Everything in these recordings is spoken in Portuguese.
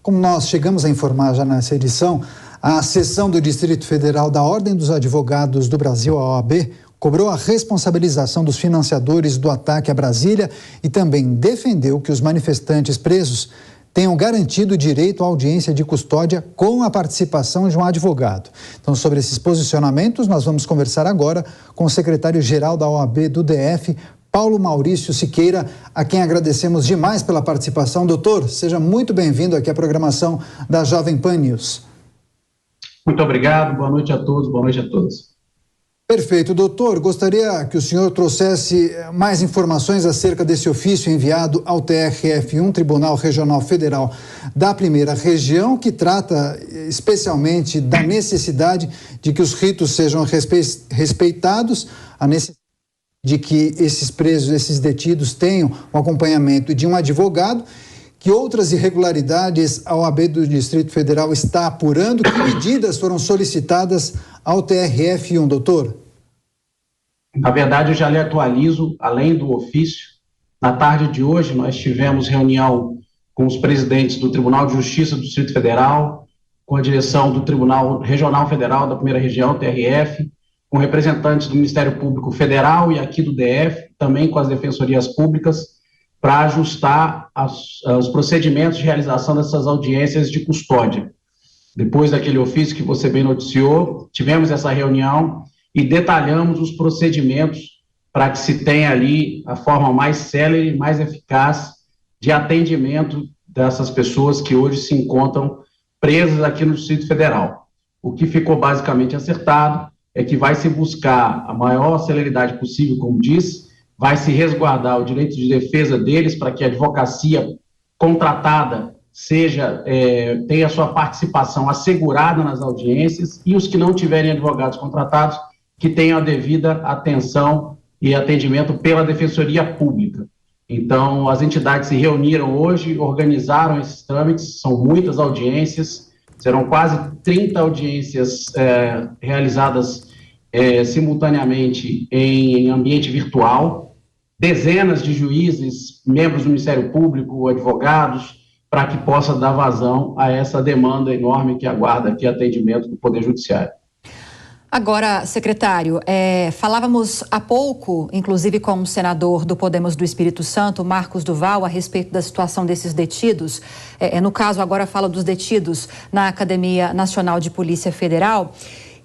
Como nós chegamos a informar já nessa edição, a seção do Distrito Federal da Ordem dos Advogados do Brasil, a OAB, cobrou a responsabilização dos financiadores do ataque a Brasília e também defendeu que os manifestantes presos tenham garantido o direito à audiência de custódia com a participação de um advogado. Então, sobre esses posicionamentos, nós vamos conversar agora com o secretário-geral da OAB do DF, Paulo Maurício Siqueira, a quem agradecemos demais pela participação. Doutor, seja muito bem-vindo aqui à programação da Jovem Pan News. Muito obrigado, boa noite a todos, boa noite a todas. Perfeito. Doutor, gostaria que o senhor trouxesse mais informações acerca desse ofício enviado ao TRF1, Tribunal Regional Federal da Primeira Região, que trata especialmente da necessidade de que os ritos sejam respeitados, a necessidade de que esses presos, esses detidos tenham o acompanhamento de um advogado. Que outras irregularidades a OAB do Distrito Federal está apurando? Que medidas foram solicitadas ao TRF1, doutor? Na verdade, eu já lhe atualizo, além do ofício. Na tarde de hoje, nós tivemos reunião com os presidentes do Tribunal de Justiça do Distrito Federal, com a direção do Tribunal Regional Federal da Primeira Região, TRF, com representantes do Ministério Público Federal e aqui do DF, também com as defensorias públicas, para ajustar os procedimentos de realização dessas audiências de custódia. Depois daquele ofício que você bem noticiou, tivemos essa reunião e detalhamos os procedimentos para que se tenha ali a forma mais célere e mais eficaz de atendimento dessas pessoas que hoje se encontram presas aqui no Distrito Federal. O que ficou basicamente acertado é que vai se buscar a maior celeridade possível, como disse, vai se resguardar o direito de defesa deles para que a advocacia contratada tenha sua participação assegurada nas audiências e os que não tiverem advogados contratados que tenham a devida atenção e atendimento pela Defensoria Pública. Então, as entidades se reuniram hoje, organizaram esses trâmites, são muitas audiências, serão quase 30 audiências realizadas simultaneamente em ambiente virtual, dezenas de juízes, membros do Ministério Público, advogados, para que possa dar vazão a essa demanda enorme que aguarda aqui atendimento do Poder Judiciário. Agora, secretário, falávamos há pouco, inclusive com o senador do Podemos do Espírito Santo, Marcos Duval, a respeito da situação desses detidos. No caso, agora fala dos detidos na Academia Nacional de Polícia Federal.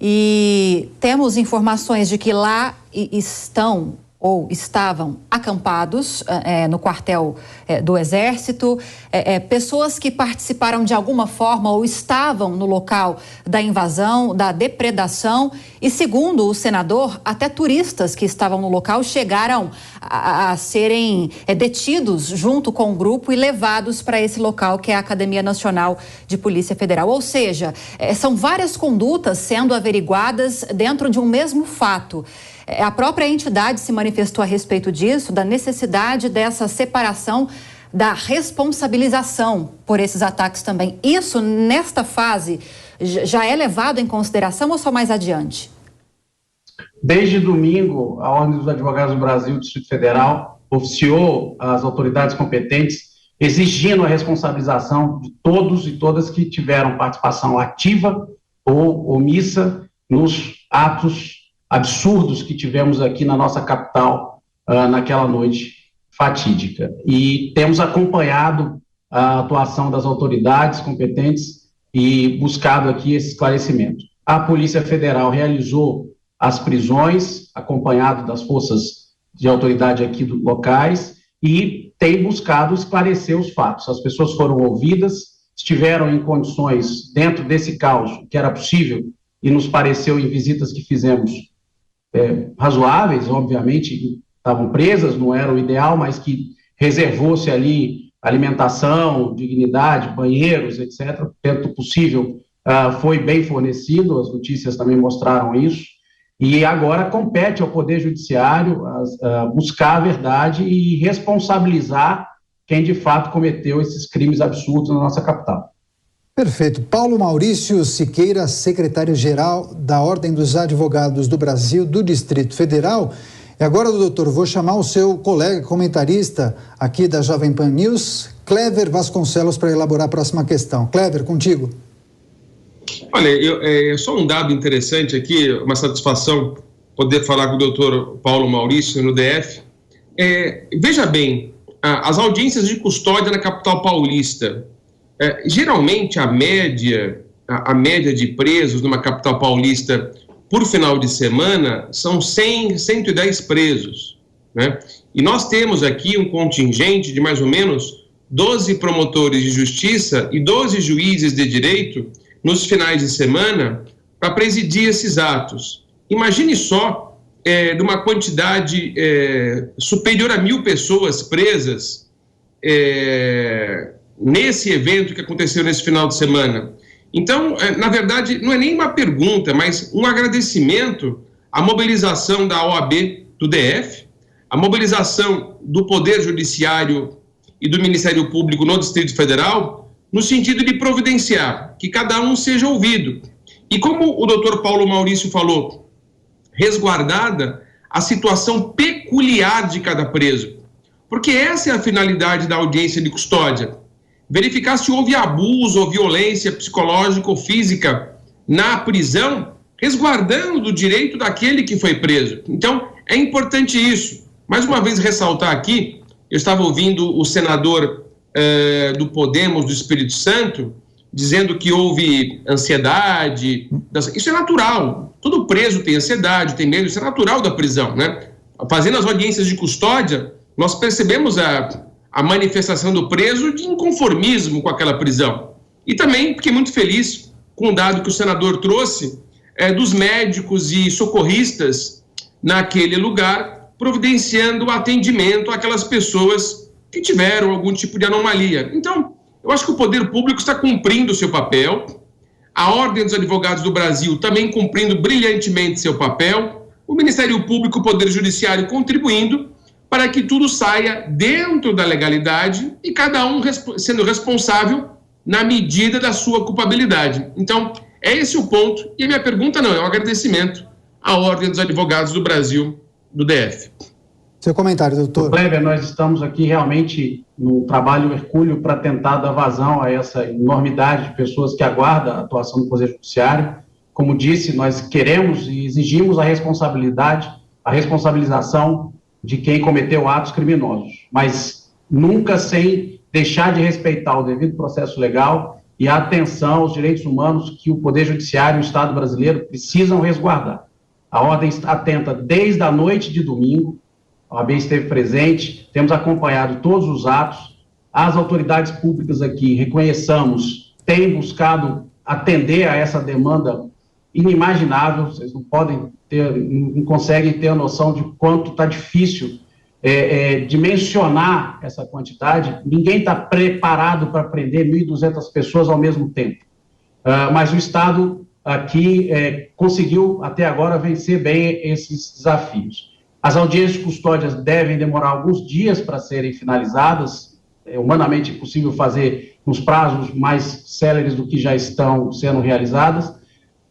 E temos informações de que lá estão ou estavam acampados no quartel do Exército, pessoas que participaram de alguma forma ou estavam no local da invasão, da depredação e, segundo o senador, até turistas que estavam no local chegaram a serem detidos junto com o grupo e levados para esse local que é a Academia Nacional de Polícia Federal. Ou seja, são várias condutas sendo averiguadas dentro de um mesmo fato. A própria entidade se manifestou a respeito disso, da necessidade dessa separação, da responsabilização por esses ataques também. Isso, nesta fase, já é levado em consideração ou só mais adiante? Desde domingo, a Ordem dos Advogados do Brasil, Distrito Federal, oficiou as autoridades competentes exigindo a responsabilização de todos e todas que tiveram participação ativa ou omissa nos atos absurdos que tivemos aqui na nossa capital naquela noite fatídica. E temos acompanhado a atuação das autoridades competentes e buscado aqui esse esclarecimento. A Polícia Federal realizou as prisões, acompanhado das forças de autoridade aqui locais, e tem buscado esclarecer os fatos. As pessoas foram ouvidas, estiveram em condições, dentro desse caos, que era possível, e nos pareceu em visitas que fizemos razoáveis, obviamente, estavam presas, não era o ideal, mas que reservou-se ali alimentação, dignidade, banheiros, etc. Dentro do possível, foi bem fornecido, as notícias também mostraram isso, e agora compete ao Poder Judiciário buscar a verdade e responsabilizar quem de fato cometeu esses crimes absurdos na nossa capital. Perfeito. Paulo Maurício Siqueira, secretário-geral da Ordem dos Advogados do Brasil, do Distrito Federal. E agora, doutor, vou chamar o seu colega comentarista aqui da Jovem Pan News, Clever Vasconcelos para elaborar a próxima questão. Clever, contigo. Olha, só um dado interessante aqui, uma satisfação poder falar com o doutor Paulo Maurício no DF. Veja bem, as audiências de custódia na capital paulista, geralmente a média de presos numa capital paulista por final de semana são 100, 110 presos, né? E nós temos aqui um contingente de mais ou menos 12 promotores de justiça e 12 juízes de direito nos finais de semana para presidir esses atos. Imagine só de uma quantidade superior a 1.000 pessoas presas nesse evento que aconteceu nesse final de semana. Então, na verdade, não é nem uma pergunta, mas um agradecimento à mobilização da OAB do DF, à mobilização do Poder Judiciário e do Ministério Público no Distrito Federal, no sentido de providenciar que cada um seja ouvido. E como o doutor Paulo Maurício falou, resguardada a situação peculiar de cada preso. Porque essa é a finalidade da audiência de custódia. Verificar se houve abuso ou violência psicológica ou física na prisão, resguardando o direito daquele que foi preso. Então, é importante isso. Mais uma vez, ressaltar aqui, eu estava ouvindo o senador do Podemos do Espírito Santo, dizendo que houve ansiedade. Isso é natural. Todo preso tem ansiedade, tem medo, isso é natural da prisão, né? Fazendo as audiências de custódia, nós percebemos a manifestação do preso de inconformismo com aquela prisão. E também fiquei muito feliz com o dado que o senador trouxe dos médicos e socorristas naquele lugar, providenciando o atendimento àquelas pessoas que tiveram algum tipo de anomalia. Então, eu acho que o poder público está cumprindo o seu papel, a Ordem dos Advogados do Brasil também cumprindo brilhantemente seu papel, o Ministério Público e o Poder Judiciário contribuindo para que tudo saia dentro da legalidade e cada um sendo responsável na medida da sua culpabilidade. Então, é esse o ponto. E a minha pergunta não, é um agradecimento à Ordem dos Advogados do Brasil, do DF. Seu comentário, doutor. Cleber, nós estamos aqui realmente no trabalho hercúleo para tentar dar vazão a essa enormidade de pessoas que aguardam a atuação do Poder Judiciário. Como disse, nós queremos e exigimos a responsabilização de quem cometeu atos criminosos, mas nunca sem deixar de respeitar o devido processo legal e a atenção aos direitos humanos que o Poder Judiciário e o Estado brasileiro precisam resguardar. A Ordem está atenta desde a noite de domingo, a OAB esteve presente, temos acompanhado todos os atos, as autoridades públicas aqui, reconheçamos, têm buscado atender a essa demanda inimaginável, vocês não conseguem ter a noção de quanto está difícil dimensionar essa quantidade. Ninguém está preparado para prender 1.200 pessoas ao mesmo tempo. Mas o Estado aqui conseguiu, até agora, vencer bem esses desafios. As audiências de custódias devem demorar alguns dias para serem finalizadas, é humanamente impossível fazer nos prazos mais céleres do que já estão sendo realizadas,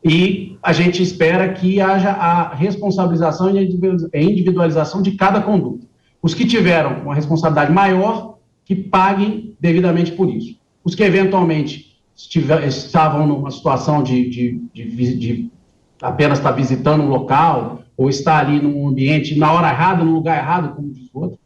e a gente espera que haja a responsabilização e a individualização de cada conduta. Os que tiveram uma responsabilidade maior, que paguem devidamente por isso. Os que eventualmente estavam numa situação de apenas estar visitando um local, ou estar ali num ambiente na hora errada, no lugar errado, como diz o outro,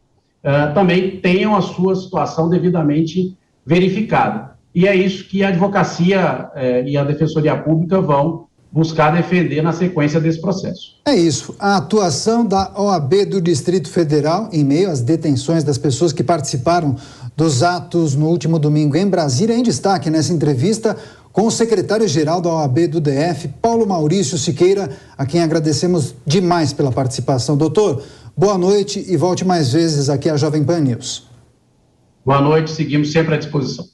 também tenham a sua situação devidamente verificada. E é isso que a advocacia e a Defensoria Pública vão buscar defender na sequência desse processo. É isso. A atuação da OAB do Distrito Federal em meio às detenções das pessoas que participaram dos atos no último domingo em Brasília, em destaque nessa entrevista com o secretário-geral da OAB do DF, Paulo Maurício Siqueira, a quem agradecemos demais pela participação. Doutor, boa noite e volte mais vezes aqui à Jovem Pan News. Boa noite, seguimos sempre à disposição.